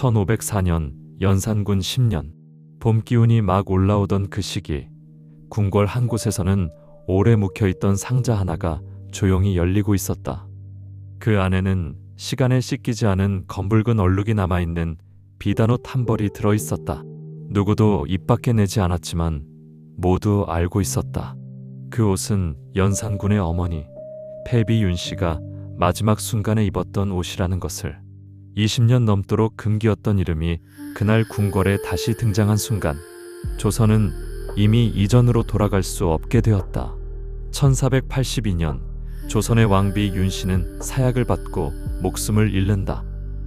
1504년 연산군 10년 봄 기운이 막 올라오던 그 시기, 궁궐 한 곳에서는 오래 묵혀있던 상자 하나가 조용히 열리고 있었다. 그 안에는 시간에 씻기지 않은 검붉은 얼룩이 남아있는 비단옷 한 벌이 들어있었다. 누구도 입 밖에 내지 않았지만 모두 알고 있었다. 그 옷은 연산군의 어머니 패비 윤씨가 마지막 순간에 입었던 옷이라는 것을. 20년 넘도록 금기였던 이름이 그날 궁궐에 다시 등장한 순간 조선은 이미 이전으로 돌아갈 수 없게 되었다. 1482년 조선의 왕비 윤씨는 사약을 받고 목숨을 잃는다.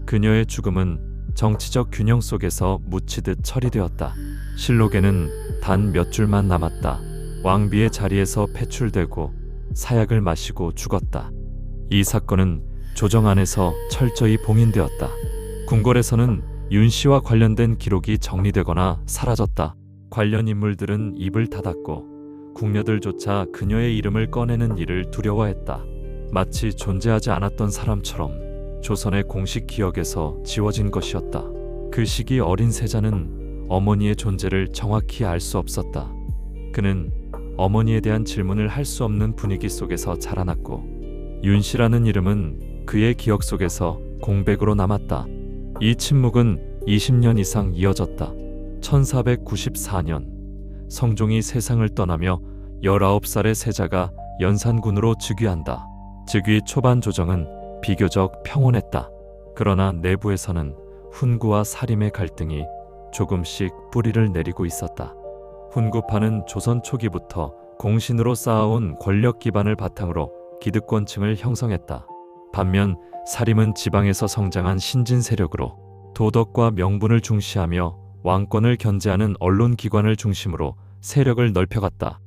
그녀의 죽음은 정치적 균형 속에서 묻히듯 처리되었다. 실록에는 단 몇 줄만 남았다. 왕비의 자리에서 패출되고 사약을 마시고 죽었다. 이 사건은 조정 안에서 철저히 봉인되었다. 궁궐에서는 윤씨와 관련된 기록이 정리되거나 사라졌다. 관련 인물들은 입을 닫았고 궁녀들조차 그녀의 이름을 꺼내는 일을 두려워했다. 마치 존재하지 않았던 사람처럼 조선의 공식 기억에서 지워진 것이었다. 그 시기 어린 세자는 어머니의 존재를 정확히 알 수 없었다. 그는 어머니에 대한 질문을 할 수 없는 분위기 속에서 자라났고 윤씨라는 이름은 그의 기억 속에서 공백으로 남았다. 이 침묵은 20년 이상 이어졌다. 1494년 성종이 세상을 떠나며 19살의 세자가 연산군으로 즉위한다. 즉위 초반 조정은 비교적 평온했다. 그러나 내부에서는 훈구와 사림의 갈등이 조금씩 뿌리를 내리고 있었다. 훈구파는 조선 초기부터 공신으로 쌓아온 권력 기반을 바탕으로 기득권층을 형성했다. 반면 사림은 지방에서 성장한 신진 세력으로 도덕과 명분을 중시하며 왕권을 견제하는 언론기관을 중심으로 세력을 넓혀갔다.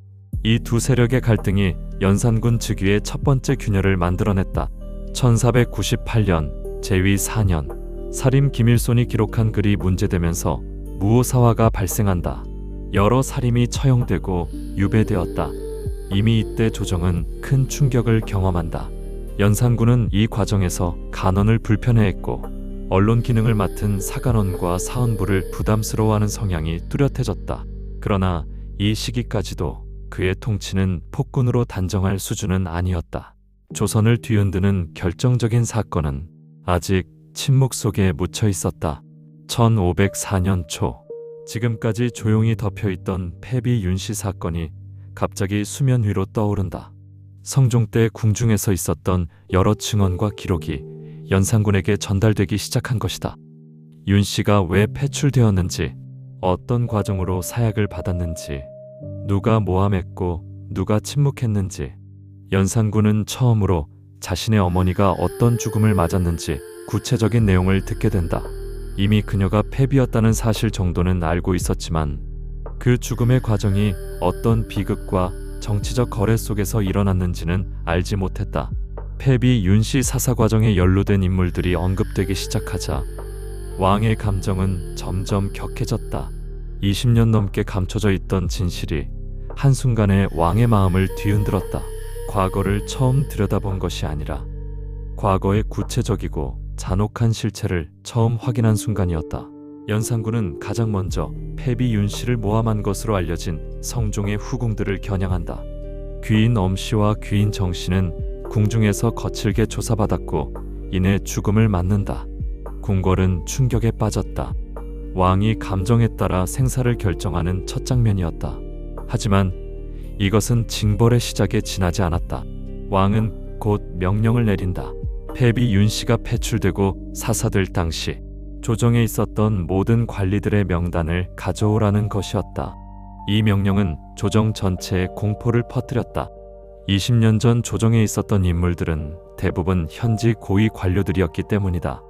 이 두 세력의 갈등이 연산군 즉위의 첫 번째 균열을 만들어냈다. 1498년 제위 4년 사림 김일손이 기록한 글이 문제되면서 무오사화가 발생한다. 여러 사림이 처형되고 유배되었다. 이미 이때 조정은 큰 충격을 경험한다. 연산군은 이 과정에서 간언을 불편해했고 언론 기능을 맡은 사간원과 사헌부를 부담스러워하는 성향이 뚜렷해졌다. 그러나 이 시기까지도 그의 통치는 폭군으로 단정할 수준은 아니었다. 조선을 뒤흔드는 결정적인 사건은 아직 침묵 속에 묻혀 있었다. 1504년 초 지금까지 조용히 덮여있던 패비 윤씨 사건이 갑자기 수면 위로 떠오른다. 성종 때 궁중에서 있었던 여러 증언과 기록이 연산군에게 전달되기 시작한 것이다. 윤씨가 왜 패출되었는지, 어떤 과정으로 사약을 받았는지, 누가 모함했고 누가 침묵했는지, 연산군은 처음으로 자신의 어머니가 어떤 죽음을 맞았는지 구체적인 내용을 듣게 된다. 이미 그녀가 패비였다는 사실 정도는 알고 있었지만 그 죽음의 과정이 어떤 비극과 정치적 거래 속에서 일어났는지는 알지 못했다. 패비 윤씨 사사 과정에 연루된 인물들이 언급되기 시작하자 왕의 감정은 점점 격해졌다. 20년 넘게 감춰져 있던 진실이 한순간에 왕의 마음을 뒤흔들었다. 과거를 처음 들여다본 것이 아니라 과거의 구체적이고 잔혹한 실체를 처음 확인한 순간이었다. 연산군은 가장 먼저 패비 윤씨를 모함한 것으로 알려진 성종의 후궁들을 겨냥한다. 귀인 엄씨와 귀인 정씨는 궁중에서 거칠게 조사받았고 이내 죽음을 맞는다. 궁궐은 충격에 빠졌다. 왕이 감정에 따라 생사를 결정하는 첫 장면이었다. 하지만 이것은 징벌의 시작에 지나지 않았다. 왕은 곧 명령을 내린다. 패비 윤씨가 패출되고 사사될 당시 조정에 있었던 모든 관리들의 명단을 가져오라는 것이었다. 이 명령은 조정 전체에 공포를 퍼뜨렸다. 20년 전 조정에 있었던 인물들은 대부분 현지 고위 관료들이었기 때문이다.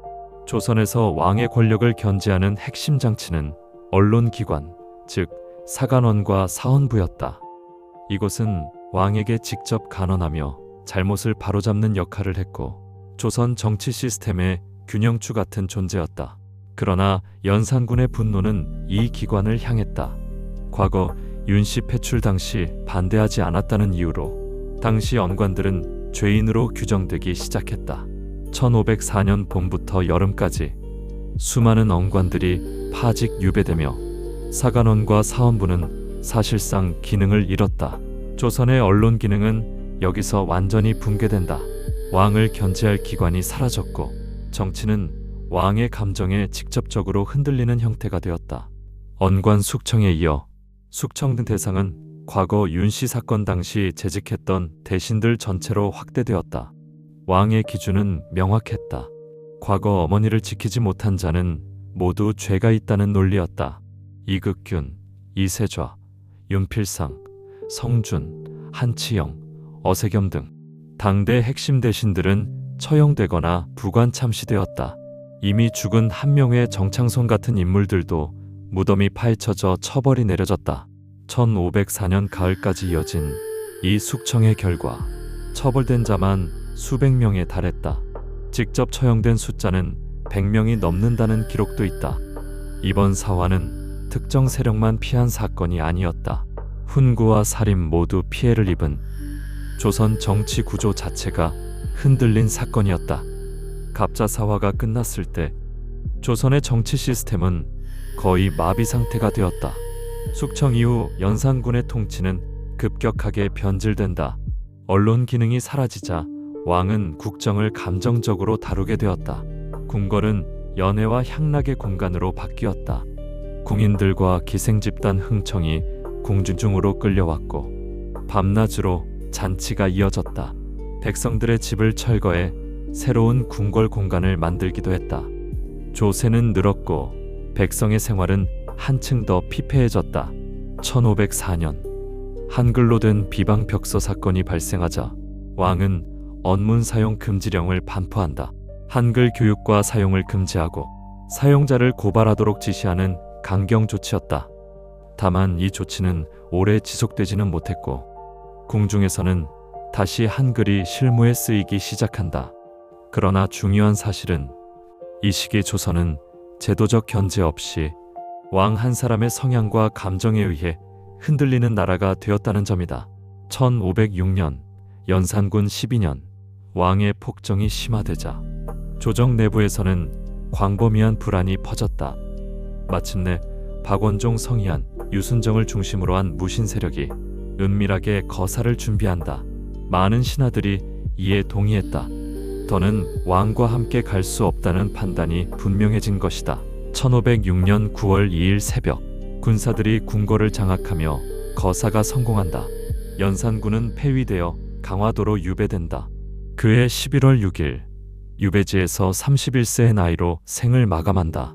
조선에서 왕의 권력을 견제하는 핵심 장치는 언론기관, 즉 사간원과 사헌부였다. 이곳은 왕에게 직접 간언하며 잘못을 바로잡는 역할을 했고 조선 정치 시스템의 균형추 같은 존재였다. 그러나 연산군의 분노는 이 기관을 향했다. 과거 윤씨 패출 당시 반대하지 않았다는 이유로 당시 언관들은 죄인으로 규정되기 시작했다. 1504년 봄부터 여름까지 수많은 언관들이 파직 유배되며 사관원과 사헌부는 사실상 기능을 잃었다. 조선의 언론 기능은 여기서 완전히 붕괴된다. 왕을 견제할 기관이 사라졌고 정치는 왕의 감정에 직접적으로 흔들리는 형태가 되었다. 언관 숙청에 이어 숙청 등 대상은 과거 윤씨 사건 당시 재직했던 대신들 전체로 확대되었다. 왕의 기준은 명확했다. 과거 어머니를 지키지 못한 자는 모두 죄가 있다는 논리였다. 이극균, 이세좌, 윤필상, 성준, 한치영, 어세겸 등 당대 핵심 대신들은 처형되거나 부관 참시되었다. 이미 죽은 한명회 정창손 같은 인물들도 무덤이 파헤쳐져 처벌이 내려졌다. 1504년 가을까지 이어진 이 숙청의 결과 처벌된 자만 수백 명에 달했다. 직접 처형된 숫자는 100명이 넘는다는 기록도 있다. 이번 사화는 특정 세력만 피한 사건이 아니었다. 훈구와 살인 모두 피해를 입은 조선 정치 구조 자체가 흔들린 사건이었다. 갑자사화가 끝났을 때 조선의 정치 시스템은 거의 마비 상태가 되었다. 숙청 이후 연산군의 통치는 급격하게 변질된다. 언론 기능이 사라지자 왕은 국정을 감정적으로 다루게 되었다. 궁궐은 연회와 향락의 공간으로 바뀌었다. 궁인들과 기생집단 흥청이 궁중으로 끌려왔고 밤낮으로 잔치가 이어졌다. 백성들의 집을 철거해 새로운 궁궐 공간을 만들기도 했다. 조세는 늘었고 백성의 생활은 한층 더 피폐해졌다. 1504년 한글로 된 비방벽서 사건이 발생하자 왕은 언문 사용 금지령을 반포한다. 한글 교육과 사용을 금지하고 사용자를 고발하도록 지시하는 강경 조치였다. 다만 이 조치는 오래 지속되지는 못했고 궁중에서는 다시 한글이 실무에 쓰이기 시작한다. 그러나 중요한 사실은 이 시기 조선은 제도적 견제 없이 왕 한 사람의 성향과 감정에 의해 흔들리는 나라가 되었다는 점이다. 1506년 연산군 12년 왕의 폭정이 심화되자 조정 내부에서는 광범위한 불안이 퍼졌다. 마침내 박원종, 성희안, 유순정을 중심으로 한 무신 세력이 은밀하게 거사를 준비한다. 많은 신하들이 이에 동의했다. 더는 왕과 함께 갈 수 없다는 판단이 분명해진 것이다. 1506년 9월 2일 새벽 군사들이 궁궐을 장악하며 거사가 성공한다. 연산군은 폐위되어 강화도로 유배된다. 그해 11월 6일 유배지에서 31세의 나이로 생을 마감한다.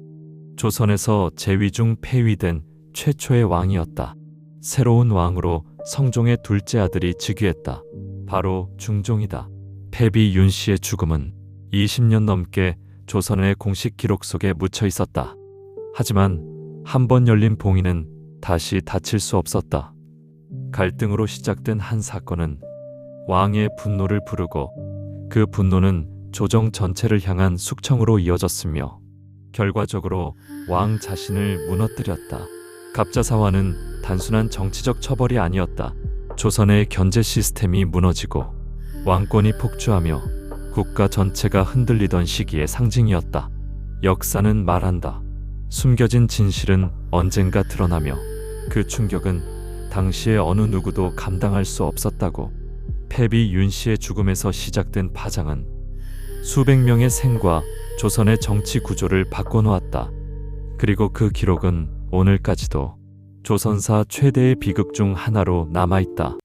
조선에서 제위 중 폐위된 최초의 왕이었다. 새로운 왕으로 성종의 둘째 아들이 즉위했다. 바로 중종이다. 패비 윤씨의 죽음은 20년 넘게 조선의 공식 기록 속에 묻혀 있었다. 하지만 한 번 열린 봉인은 다시 닫힐 수 없었다. 갈등으로 시작된 한 사건은 왕의 분노를 부르고 그 분노는 조정 전체를 향한 숙청으로 이어졌으며 결과적으로 왕 자신을 무너뜨렸다. 갑자사화는 단순한 정치적 처벌이 아니었다. 조선의 견제 시스템이 무너지고 왕권이 폭주하며 국가 전체가 흔들리던 시기의 상징이었다. 역사는 말한다. 숨겨진 진실은 언젠가 드러나며 그 충격은 당시의 어느 누구도 감당할 수 없었다고. 패비 윤씨의 죽음에서 시작된 파장은 수백 명의 생과 조선의 정치 구조를 바꿔놓았다. 그리고 그 기록은 오늘까지도 조선사 최대의 비극 중 하나로 남아있다.